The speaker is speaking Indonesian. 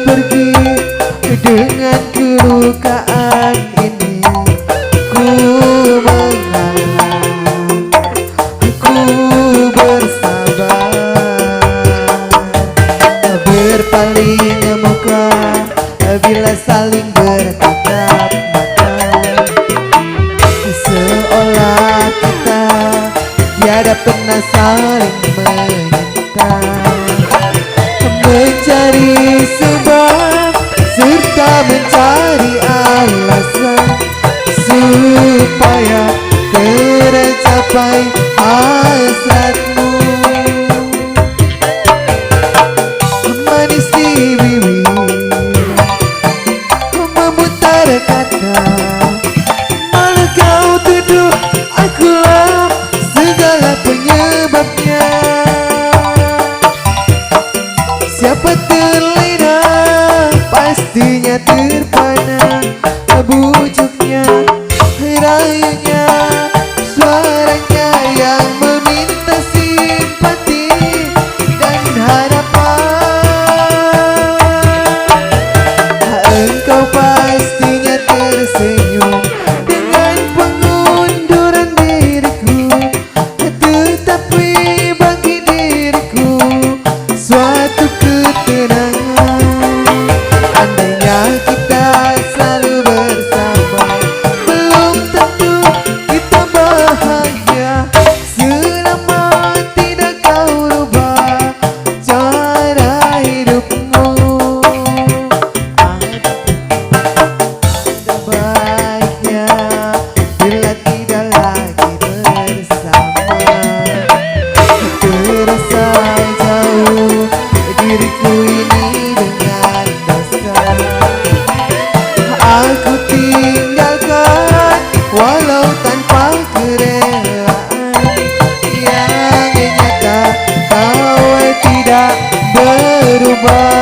pergi dengan kelukaan ini. Ku mengalah, ku bersabar, berpaling muka bila saling bertatap mata, seolah kita tiada pernah saling menyinta. Mencari sebab serta mencari alasan supaya tercapai hasratmu. Manis di bibir memutar kata, malah kau tuduh akulah segala penyebabnya. Siapa terlena pastinya terpana, bujuknya, rayunya, suaranya yang meminta simpati dan harapan. Engkau pastinya tersenyum dengan pengunduran diriku, tetapi bagi diriku suatu ketenangan. Andainya kita selalu bersama, belum tentu kita bahagia selama tidak kau rubah cara hidupmu. Ada baiknya bila tidak lagi bersama. Terasa jauh diriku ini dengan dosa. Aku tinggalkan walau tanpa kerelaan. Yang nyata kau tidak berubah.